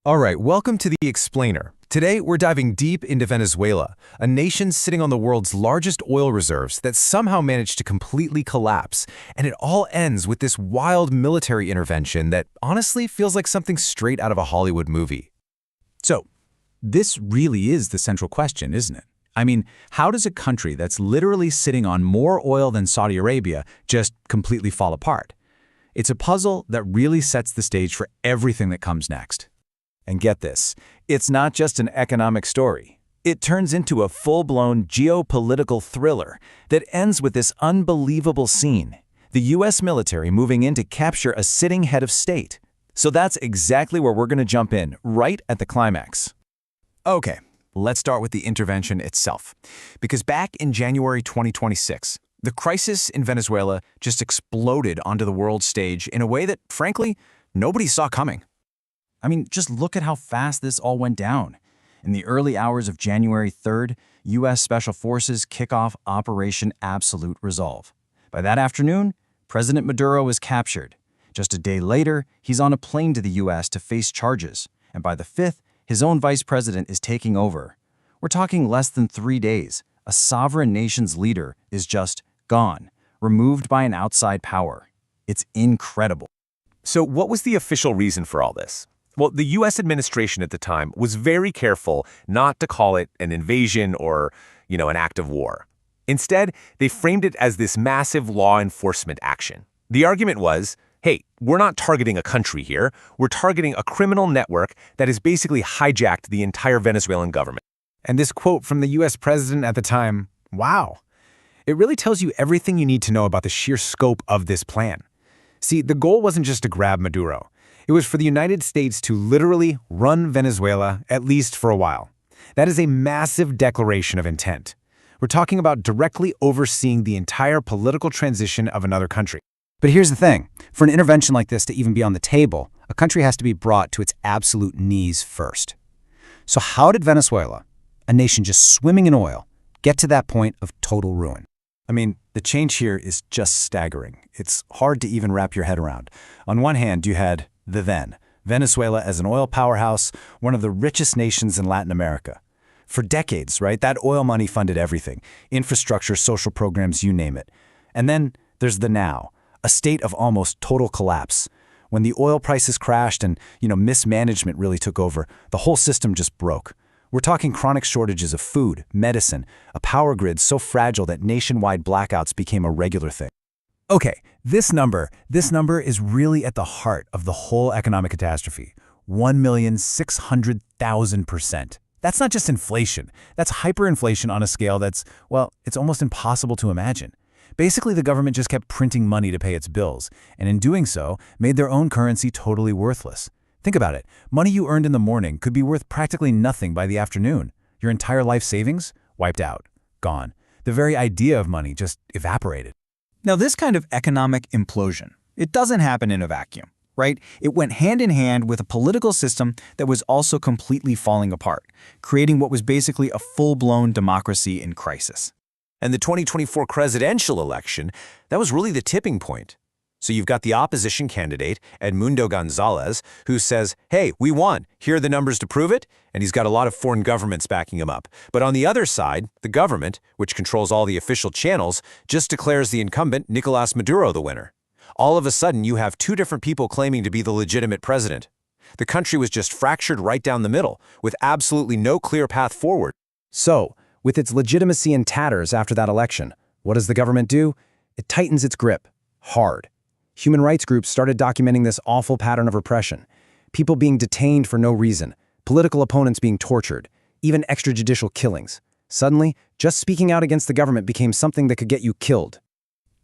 All right, welcome to The Explainer. Today, we're diving deep into Venezuela, a nation sitting on the world's largest oil reserves that somehow managed to completely collapse. And it all ends with this wild military intervention that honestly feels like something straight out of a Hollywood movie. So, this really is the central question, isn't it? I mean, how does a country that's literally sitting on more oil than Saudi Arabia just completely fall apart? It's a puzzle that really sets the stage for everything that comes next. And get this, it's not just an economic story. It turns into a full-blown geopolitical thriller that ends with this unbelievable scene: the U.S. military moving in to capture a sitting head of state. So that's exactly where we're going to jump in, right at the climax. Okay, let's start with the intervention itself. Because back in January 2026, the crisis in Venezuela just exploded onto the world stage in a way that, frankly, nobody saw coming. I mean, just look at how fast this all went down. In the early hours of January 3rd, U.S. Special Forces kick off Operation Absolute Resolve. By that afternoon, President Maduro is captured. Just a day later, he's on a plane to the U.S. to face charges. And by the 5th, his own vice president is taking over. We're talking less than 3 days. A sovereign nation's leader is just gone, removed by an outside power. It's incredible. So what was the official reason for all this? Well, the U.S. administration at the time was very careful not to call it an invasion or, an act of war. Instead, they framed it as this massive law enforcement action. The argument was, hey, we're not targeting a country here. We're targeting a criminal network that has basically hijacked the entire Venezuelan government. And this quote from the U.S. president at the time, wow. It really tells you everything you need to know about the sheer scope of this plan. See, the goal wasn't just to grab Maduro. It was for the United States to literally run Venezuela, at least for a while. That is a massive declaration of intent. We're talking about directly overseeing the entire political transition of another country. But here's the thing. For an intervention like this to even be on the table, a country has to be brought to its absolute knees first. So how did Venezuela, a nation just swimming in oil, get to that point of total ruin? I mean, the change here is just staggering. It's hard to even wrap your head around. On one hand, you had Venezuela as an oil powerhouse, one of the richest nations in Latin America. For decades, right, that oil money funded everything: infrastructure, social programs, you name it. And then there's the now, a state of almost total collapse. When the oil prices crashed and, mismanagement really took over, the whole system just broke. We're talking chronic shortages of food, medicine, a power grid so fragile that nationwide blackouts became a regular thing. Okay, this number is really at the heart of the whole economic catastrophe: 1,600,000%. That's not just inflation. That's hyperinflation on a scale that's, it's almost impossible to imagine. Basically, the government just kept printing money to pay its bills, and in doing so, made their own currency totally worthless. Think about it. Money you earned in the morning could be worth practically nothing by the afternoon. Your entire life savings? Wiped out. Gone. The very idea of money just evaporated. Now, this kind of economic implosion, it doesn't happen in a vacuum, right? It went hand in hand with a political system that was also completely falling apart, creating what was basically a full-blown democracy in crisis. And the 2024 presidential election, that was really the tipping point. So you've got the opposition candidate, Edmundo Gonzalez, who says, hey, we won. Here are the numbers to prove it. And he's got a lot of foreign governments backing him up. But on the other side, the government, which controls all the official channels, just declares the incumbent, Nicolas Maduro, the winner. All of a sudden, you have two different people claiming to be the legitimate president. The country was just fractured right down the middle, with absolutely no clear path forward. So, with its legitimacy in tatters after that election, what does the government do? It tightens its grip. Hard. Human rights groups started documenting this awful pattern of repression. People being detained for no reason, political opponents being tortured, even extrajudicial killings. Suddenly, just speaking out against the government became something that could get you killed.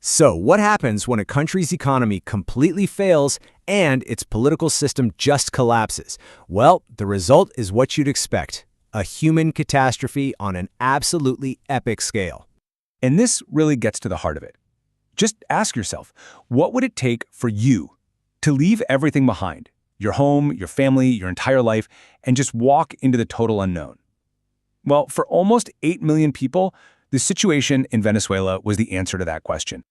So, what happens when a country's economy completely fails and its political system just collapses? Well, the result is what you'd expect: a human catastrophe on an absolutely epic scale. And this really gets to the heart of it. Just ask yourself, what would it take for you to leave everything behind, your home, your family, your entire life, and just walk into the total unknown? Well, for almost 8 million people, the situation in Venezuela was the answer to that question.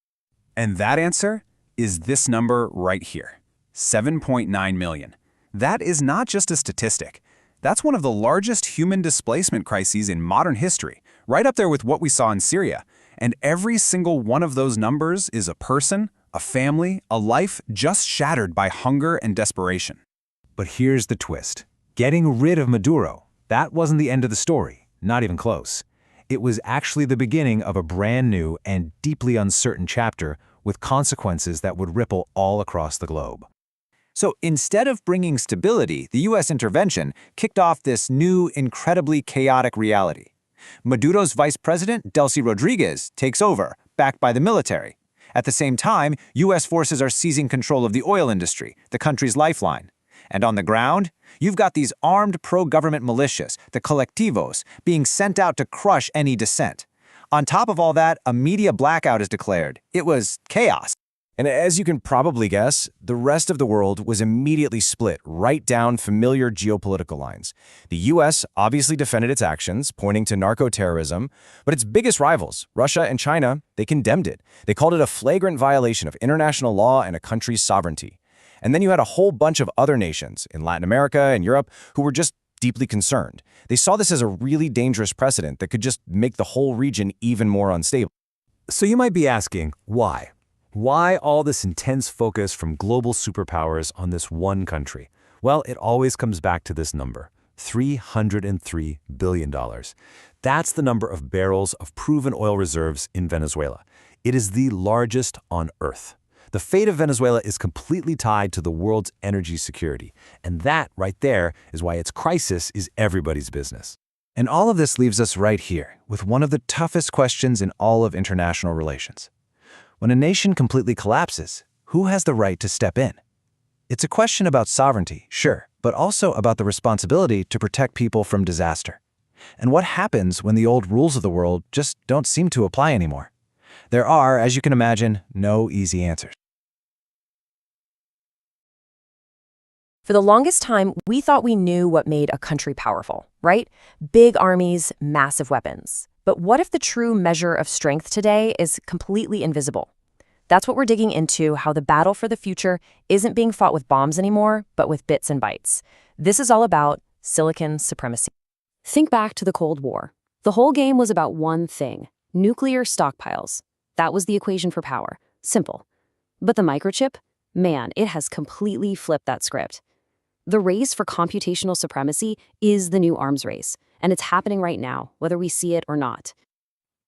And that answer is this number right here: 7.9 million. That is not just a statistic. That's one of the largest human displacement crises in modern history, right up there with what we saw in Syria. And every single one of those numbers is a person, a family, a life just shattered by hunger and desperation. But here's the twist. Getting rid of Maduro, that wasn't the end of the story, not even close. It was actually the beginning of a brand new and deeply uncertain chapter with consequences that would ripple all across the globe. So instead of bringing stability, the U.S. intervention kicked off this new, incredibly chaotic reality. Maduro's vice president, Delcy Rodriguez, takes over, backed by the military. At the same time, U.S. forces are seizing control of the oil industry, the country's lifeline. And on the ground, you've got these armed pro-government militias, the colectivos, being sent out to crush any dissent. On top of all that, a media blackout is declared. It was chaos. And as you can probably guess, the rest of the world was immediately split right down familiar geopolitical lines. The U.S. obviously defended its actions, pointing to narco-terrorism, but its biggest rivals, Russia and China, they condemned it. They called it a flagrant violation of international law and a country's sovereignty. And then you had a whole bunch of other nations in Latin America and Europe who were just deeply concerned. They saw this as a really dangerous precedent that could just make the whole region even more unstable. So you might be asking, why? Why all this intense focus from global superpowers on this one country? Well, it always comes back to this number, $303 billion. That's the number of barrels of proven oil reserves in Venezuela. It is the largest on Earth. The fate of Venezuela is completely tied to the world's energy security, and that right there is why its crisis is everybody's business. And all of this leaves us right here with one of the toughest questions in all of international relations. When a nation completely collapses, who has the right to step in? It's a question about sovereignty, sure, but also about the responsibility to protect people from disaster. And what happens when the old rules of the world just don't seem to apply anymore? There are, as you can imagine, no easy answers. For the longest time, we thought we knew what made a country powerful, right? Big armies, massive weapons. But what if the true measure of strength today is completely invisible? That's what we're digging into, how the battle for the future isn't being fought with bombs anymore, but with bits and bytes. This is all about silicon supremacy. Think back to the Cold War. The whole game was about one thing: nuclear stockpiles. That was the equation for power. Simple. But the microchip? Man, it has completely flipped that script. The race for computational supremacy is the new arms race, and it's happening right now, whether we see it or not.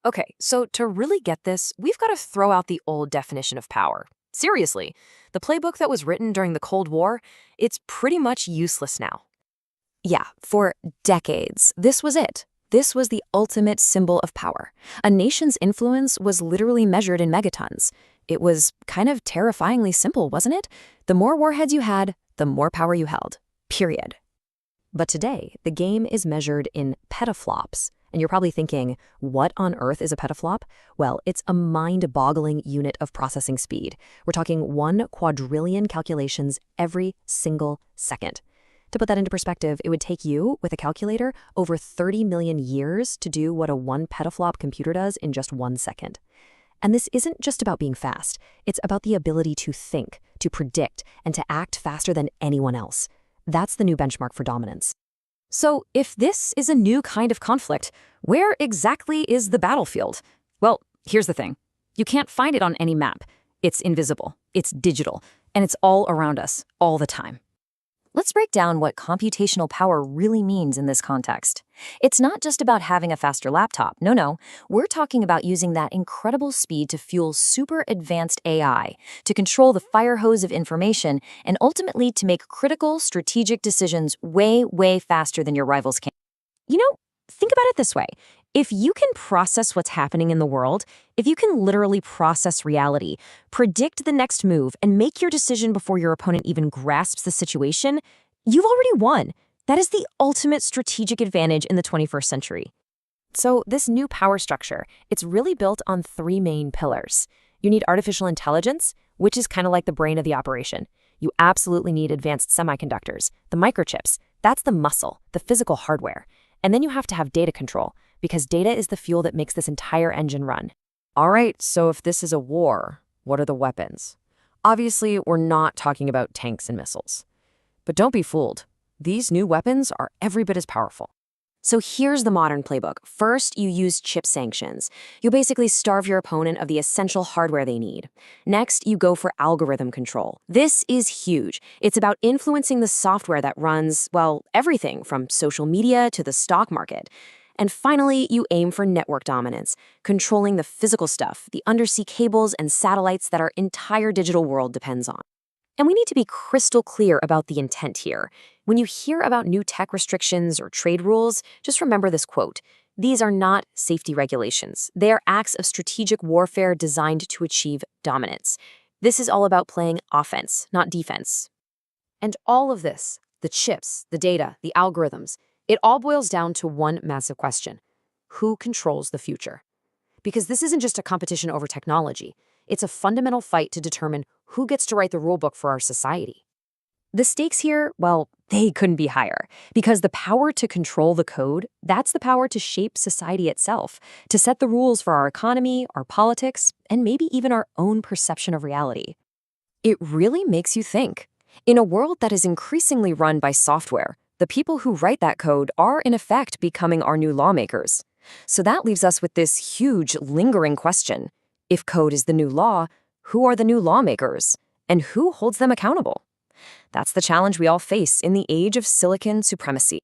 Okay, so to really get this, we've got to throw out the old definition of power. Seriously, the playbook that was written during the Cold War, it's pretty much useless now. Yeah, for decades, this was it. This was the ultimate symbol of power. A nation's influence was literally measured in megatons. It was kind of terrifyingly simple, wasn't it? The more warheads you had, the more power you held. Period. But today, the game is measured in petaflops. And you're probably thinking, what on earth is a petaflop? Well, it's a mind-boggling unit of processing speed. We're talking 1 quadrillion calculations every single second. To put that into perspective, it would take you, with a calculator, over 30 million years to do what a 1 petaflop computer does in just 1 second. And this isn't just about being fast. It's about the ability to think, to predict, and to act faster than anyone else. That's the new benchmark for dominance. So if this is a new kind of conflict, where exactly is the battlefield? Well, here's the thing. You can't find it on any map. It's invisible, it's digital, and it's all around us, all the time. Let's break down what computational power really means in this context. It's not just about having a faster laptop. No. We're talking about using that incredible speed to fuel super advanced AI, to control the fire hose of information, and ultimately to make critical, strategic decisions way, way faster than your rivals can. You know, think about it this way. If you can process what's happening in the world, if you can literally process reality, predict the next move, and make your decision before your opponent even grasps the situation, you've already won. That is the ultimate strategic advantage in the 21st century. So this new power structure, it's really built on 3 main pillars. You need artificial intelligence, which is kind of like the brain of the operation. You absolutely need advanced semiconductors, the microchips. That's the muscle, the physical hardware. And then you have to have data control, because data is the fuel that makes this entire engine run. All right, so if this is a war, what are the weapons? Obviously, we're not talking about tanks and missiles. But don't be fooled. These new weapons are every bit as powerful. So here's the modern playbook. First, you use chip sanctions. You basically starve your opponent of the essential hardware they need. Next, you go for algorithm control. This is huge. It's about influencing the software that runs, well, everything from social media to the stock market. And finally, you aim for network dominance, controlling the physical stuff, the undersea cables and satellites that our entire digital world depends on. And we need to be crystal clear about the intent here. When you hear about new tech restrictions or trade rules, just remember this quote. These are not safety regulations. They are acts of strategic warfare designed to achieve dominance. This is all about playing offense, not defense. And all of this, the chips, the data, the algorithms, it all boils down to one massive question. Who controls the future? Because this isn't just a competition over technology. It's a fundamental fight to determine who gets to write the rulebook for our society. The stakes here, well, they couldn't be higher, because the power to control the code, that's the power to shape society itself, to set the rules for our economy, our politics, and maybe even our own perception of reality. It really makes you think. In a world that is increasingly run by software, the people who write that code are in effect becoming our new lawmakers. So that leaves us with this huge, lingering question. If code is the new law, who are the new lawmakers? And who holds them accountable? That's the challenge we all face in the age of silicon supremacy.